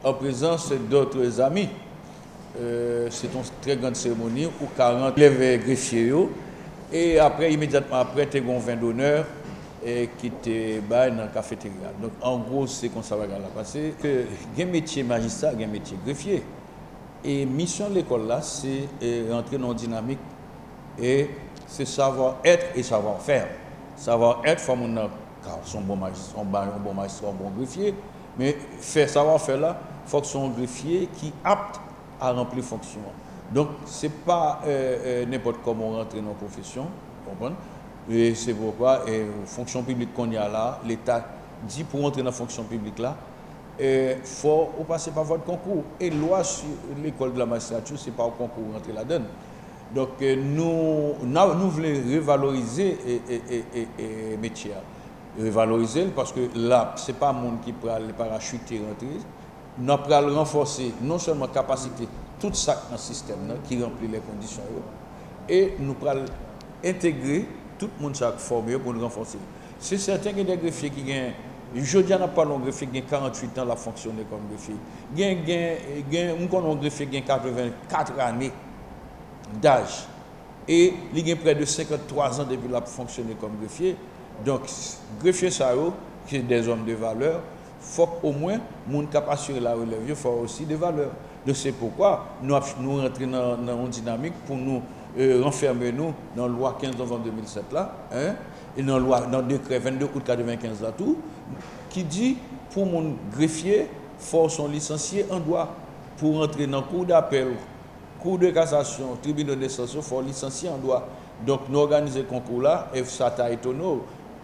[SPEAKER 15] en présence d'autres amis. C'est une très grande cérémonie où 40 élèves greffiers et après, immédiatement après, tu as un vin d'honneur qui était dans la cafétéria. Donc en gros, c'est comme ça va passer. Il y a un métier magistrat, il y a un métier greffier. Et mission de l'école là, c'est rentrer dans une dynamique et c'est savoir-être et savoir-faire. Savoir-être, il faut son bon magistrat, un bon greffier, mais savoir-faire là, il faut que son greffier qui est apte à remplir fonction. Donc, ce n'est pas n'importe comment rentrer dans la profession, comprenez? Et c'est pourquoi, fonction publique qu'on y a là, l'État dit pour rentrer dans la fonction publique là, il faut passer par votre concours. Et loi sur l'école de la magistrature, ce n'est pas au concours rentrer là-dedans. Donc, nous voulons revaloriser le métier. Revaloriser parce que là, ce n'est pas le monde qui peut aller parachuter rentrer. Nous allons renforcer non seulement la capacité, tout ça dans le système qui remplit les conditions, et nous allons intégrer tout le monde qui est formé pour nous renforcer. C'est certain qu'il y a des greffiers qui gagnent. Je dis pas un greffier qui a 48 ans à fonctionner comme greffier. Il y a un greffier qui a 84 années d'âge. Et il y a près de 53 ans depuis qu'il a fonctionné comme greffier. Donc, greffier, qui est des hommes de valeur, il faut qu'au moins, les gens qui assurent la relève, il faut aussi des valeurs. Donc, c'est pourquoi nous rentrons dans une dynamique pour nous renfermer dans la loi 15 novembre 2007 là, et dans le décret 22 août 1995 là tout, qui dit pour mon greffier, faut son licencié en droit pour entrer dans le cour d'appel, cour de cassation, tribunal de sanction, faut licencier en droit. Donc nous organisons le concours là, et ça t'a étonné,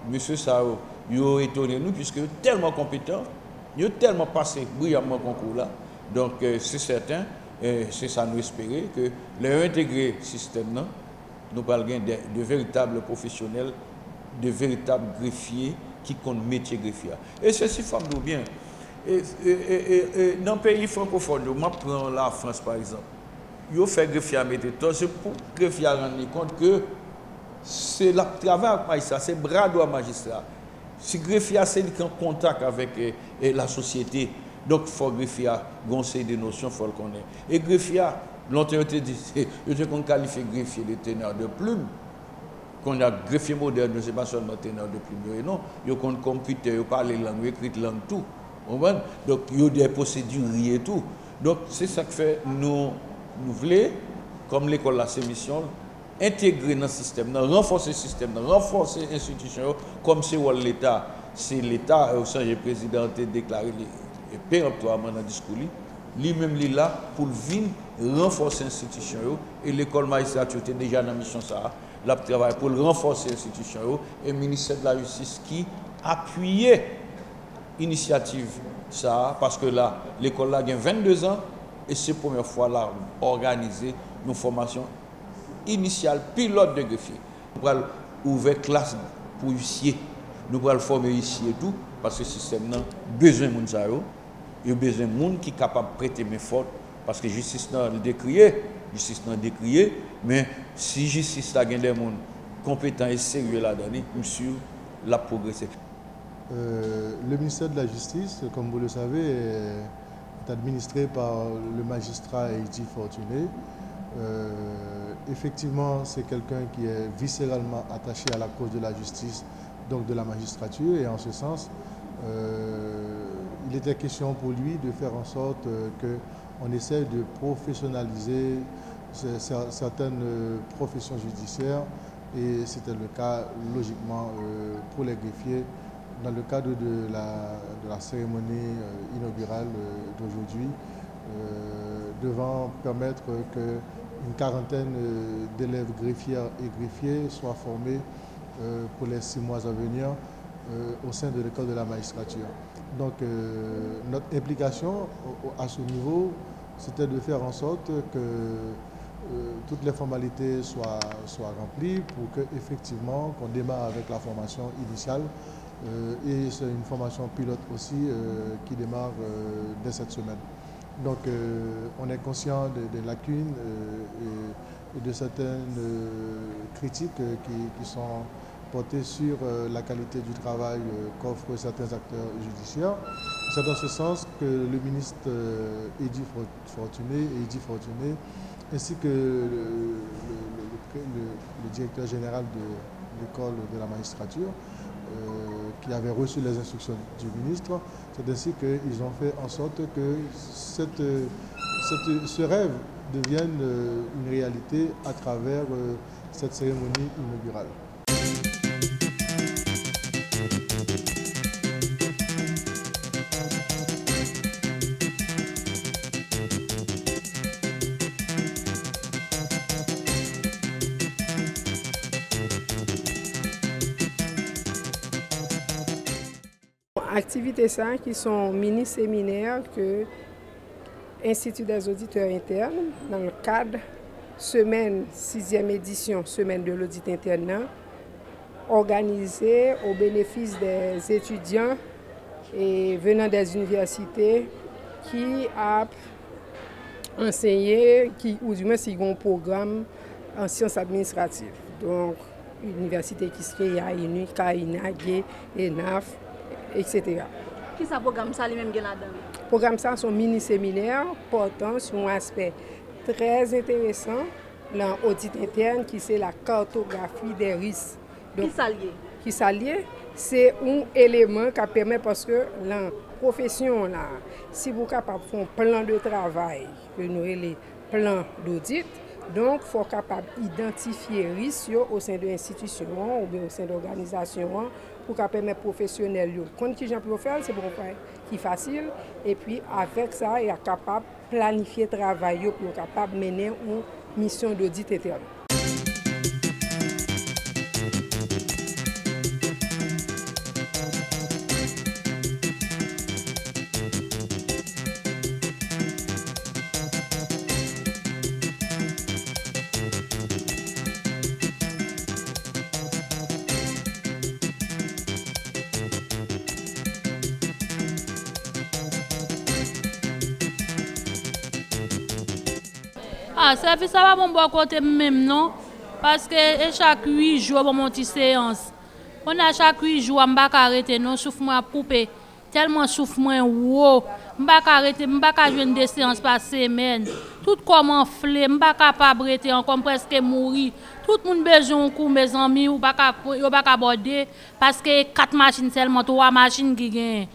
[SPEAKER 15] monsieur Sao, il a étonné nous puisque tellement compétent, il a tellement passé brillamment le concours là. Donc c'est certain. C'est ça nous espérer que les intégrer le système, nous parlons de véritables professionnels, de véritables greffiers qui comptent métier greffier. Et ceci fait nous bien. Dans le pays francophone, je prends la France par exemple, ils fait greffier à mettre c'est pour greffier à rendre compte que c'est le travail avec magistrat, c'est bras droit magistrat. Si greffier c'est en contact avec la société. Donc, il faut greffier un conseil de notions, il faut le connaître. Et greffier, longtemps, on te dit, qu'on qualifie greffier de teneur de plume. Qu'on a greffier moderne, ce n'est pas seulement teneur de plume, non. Il y a un computer, il parle langue, écrit langue, tout. Donc, il y a des procédures et tout. Donc, c'est ça que fait, nous voulons, comme l'école a ses missions, intégrer dans le système, renforcer le système, renforcer l'institution, comme c'est l'État. C'est l'État, au sein du président, a déclaré et péremptoirement dans le discours, lui-même est là pour venir renforcer l'institution et l'école magistrature était déjà dans la mission ça, là travaille pour renforcer l'institution et le ministère de la Justice qui appuyait l'initiative ça parce que là l'école là a 22 ans et c'est la première fois là organiser une formation initiale pilote de greffier. Nous allons ouvrir classe pour huissier, nous allons former huissier et tout parce que le système a besoin de ça. Il y a besoin de gens qui sont capables de prêter main forte parce que la justice n'a décrié, mais si la justice a des gens compétents et sérieux là-dedans, monsieur, l'a progressé.
[SPEAKER 6] Le ministère de la Justice, comme vous le savez, est administré par le magistrat Eidi Fortuné. Effectivement, c'est quelqu'un qui est viscéralement attaché à la cause de la justice, donc de la magistrature, et en ce sens, il était question pour lui de faire en sorte qu'on essaie de professionnaliser certaines professions judiciaires et c'était le cas logiquement pour les greffiers dans le cadre de la cérémonie inaugurale d'aujourd'hui devant permettre qu'une quarantaine d'élèves greffières et greffiers soient formés pour les 6 mois à venir au sein de l'école de la magistrature. Donc notre implication à ce niveau, c'était de faire en sorte que toutes les formalités soient remplies pour qu'effectivement qu'on démarre avec la formation initiale et c'est une formation pilote aussi qui démarre dès cette semaine. Donc on est conscient des lacunes et de certaines critiques qui sont portées sur la qualité du travail qu'offrent certains acteurs judiciaires. C'est dans ce sens que le ministre Eidi Fortuné ainsi que le directeur général de l'école de la magistrature qui avait reçu les instructions du ministre, c'est ainsi qu'ils ont fait en sorte que ce rêve devienne une réalité à travers cette cérémonie inaugurale.
[SPEAKER 16] activités ça qui sont mini-séminaires que Institut des auditeurs internes, dans le cadre semaine 6e édition, semaine de l'audit interne, organisée au bénéfice des étudiants et venant des universités qui a enseigné, ou du moins qui ont un programme en sciences administratives. Donc, université qui se crée à INU, KAINAG, ENAF, etc.
[SPEAKER 17] Qui est ce programme ça lui-même là-dedans?
[SPEAKER 16] Le programme ça sont mini-séminaires portant sur un aspect très intéressant dans l'audit interne qui c'est la cartographie des risques.
[SPEAKER 17] Donc, qui
[SPEAKER 16] s'allie, c'est un élément qui permet parce que la profession là, si vous êtes capable de faire un plan de travail, que nous avons les plans d'audit, donc il faut capable d'identifier les risques au sein de l'institution ou bien au sein de l'organisation pour permettre aux professionnels de connaître qui pour faire, c'est pour faire qui facile. Et puis avec ça, il est capable de planifier le travail pour capable mener une mission d'audit interne.
[SPEAKER 18] Ah, service ça va mon bon côté même non parce que chaque 8 jours on monte séance. On a chaque 8 jours on pas arrêter non souffle moi poupée tellement souffle moi wow, on pas arrêter, on pas joindre des séances par semaine. Tout comme enflé, on pas capable arrêter encore presque mourir. Tout le monde besoin coup mes amis ou pas aborder parce que 4 machines seulement 3 machines qui gagne.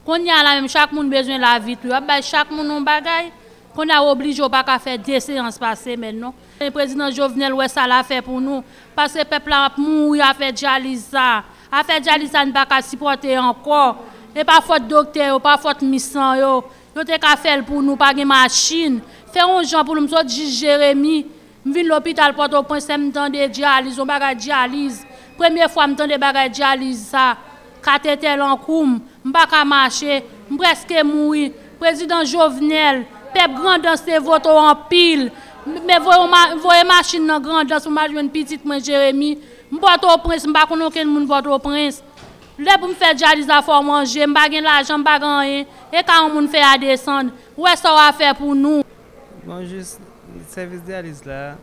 [SPEAKER 18] Qu'on y a la même chaque monde besoin la vie, chaque monde on bagaille. Qu'on a obligé à pas faire 2 séances par semaine non. Le président Jovenel ouais ça l'a fait pour nous parce que le peuple a mouru a fait dialyse ça. A fait dialyse ça ne pas supporter encore. Et pas faute docteur, pas faute mission yo. Yo te ka faire pour nous pas de machine. Faire un gens pour nous autres Jérémy. Vinn l'hôpital Port-au-Prince m'tande dialyse, on bagage dialyse. Première fois m'tande bagage dialyse ça. Cathéter en coum, m'pa ka marcher, presque mourir. Président Jovenel peuple grandance c'est vote en pile mais voyez machine dans grandance pour ma jeune petite moi Jérémy Port-au-Prince m'pa connait aucun monde Port-au-Prince là pour me faire dialyse à faut manger m'pa gain l'argent m'pa rien et quand on monde fait à descendre ouais ça va faire pour nous
[SPEAKER 19] bon juste le service dialyse là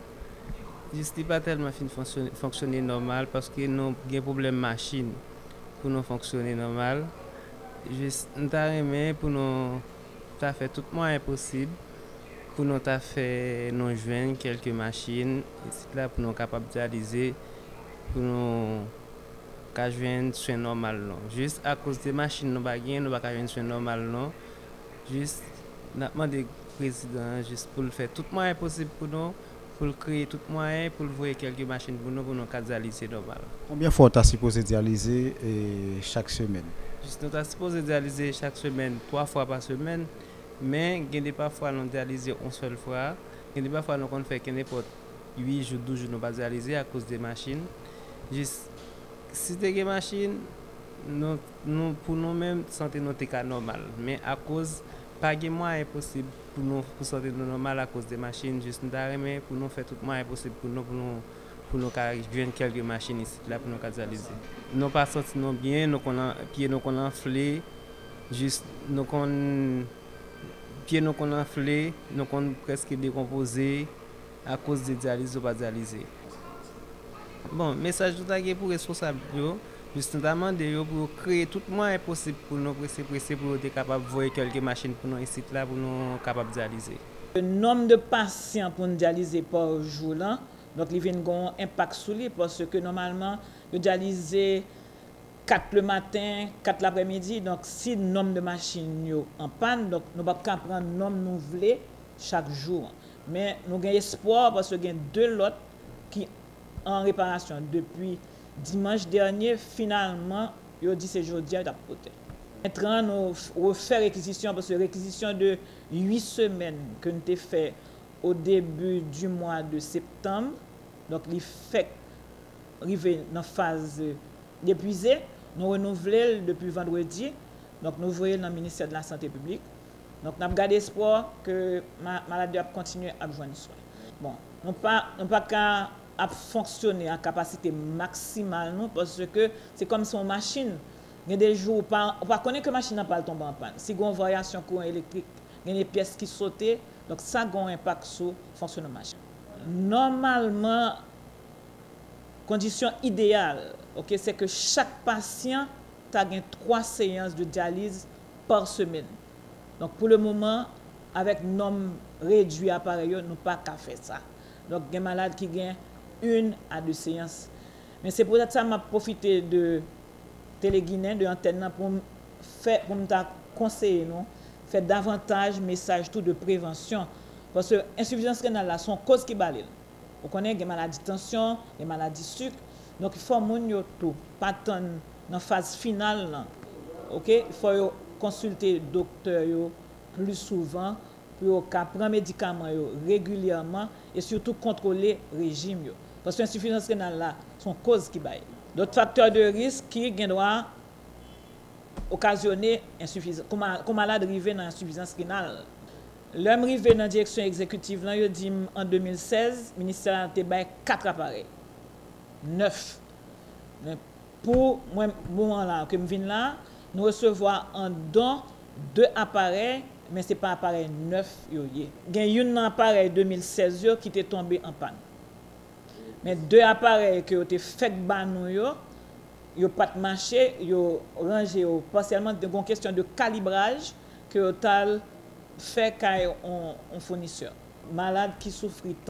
[SPEAKER 19] juste pas tellement fonctionner normal parce que nous avons problème machine pour nous fonctionner normal juste nous t'aimer pour nous ça fait tout moyen possible pour nous faire nous joindre quelques machines là pour nous capable dialyser pour nous joindre soin normal non juste à cause des machines nous pas joindre soin normal non juste n'a demandé président juste pour le faire tout moyen possible pour nous pour créer tout moyen pour voir quelques machines pour nous dialyser normal.
[SPEAKER 20] Combien de fois tu as supposé dialyser chaque semaine?
[SPEAKER 19] Juste nous sommes supposé dialyser chaque semaine 3 fois par semaine. Mais il y a parfois nous dialyser une seule fois, il y a parfois nous fait que n'importe 8 jours 12 jours nous pas dialyser à cause des machines. Juste si des machines nous pour nous même santé nous est normal mais à cause pas de moyen possible pour nous pour santé nous normal à cause des machines juste nous d'arrêter pour nous faire tout moyen possible pour nous joindre quelques machines ici là pour nous dialyser. Nous pas sorti non bien nous pieds nous enflé juste nous pieds nous enflé, nous presque décomposé à cause de dialyse ou pas dialysé. Bon, message tout à pour responsable juste notamment pour créer tout moyen possible pour nous presser pour être capable de voir quelques machines pour nous ici là pour nous capable dialyser.
[SPEAKER 21] Le nombre de patients pour nous dialyser par jour là, donc il vient avoir un impact sur lui parce que normalement le dialyser 4 le matin, 4 l'après-midi. Donc, si le nombre de machines est en panne, donc nous ne pouvons pas prendre le nombre nous voulons chaque jour. Mais nous avons espoir parce que nous avons 2 lots qui sont en réparation. Depuis dimanche dernier, finalement, ils ont dit que c'est aujourd'hui à la côté. Maintenant, nous refaire réquisition parce que réquisition de 8 semaines que nous avons fait au début du mois de septembre. Donc, il fait arriver dans la phase d'épuiser. Nous renouvelons depuis vendredi. Donc nous voyons dans le ministère de la Santé publique. Donc nous avons gardé espoir que la maladie va continuer à joindre soin. Bon, nous n'avons pas qu'à fonctionner à capacité maximale non, parce que c'est comme si une machine, il y a des jours, on ne connaît que la machine n'a pas tombé en panne. Si il y a une variation courant électrique, il y a des pièces qui sautent, donc ça a un impact sur le fonctionnement de la machine. Normalement, condition idéale, okay, c'est que chaque patient a 3 séances de dialyse par semaine. Donc pour le moment, avec nombre réduit appareil, nous n'avons pas qu'à faire ça. Donc il y a des malades qui gagnent 1 à 2 séances. Mais c'est pour ça que je vais profiter de Téléguinée, de l'antenne, pour me conseiller, faire davantage de messages de prévention. Parce que l'insuffisance rénale, là, sont causes qui balent. On connaît des maladies de tension, des maladies de sucre. Donc il faut que pas tant dans la phase finale. Là. Okay? Il faut consulter le docteur plus souvent pour prendre des médicaments régulièrement et surtout contrôler le régime. Parce que l'insuffisance rénale là sont causes qui baillent. D'autres facteurs de risque qui doivent occasionner insuffisance. Comment malade arriver dans l'insuffisance rénale. L'homme arrivé dans la direction exécutive, là, il dit en 2016, le ministère a été 4 appareils. 9. Mais pour le moment là, que je viens là, nous recevons en don 2 appareils, mais ce n'est pas appareil 9. Il y a un appareil 2016 qui est tombé en panne. Mais 2 appareils qui ont été faits par nous, ils n'ont pas marché, ils ont rangé partiellement une question de calibrage que fait qu'un fournisseur. Malade qui souffre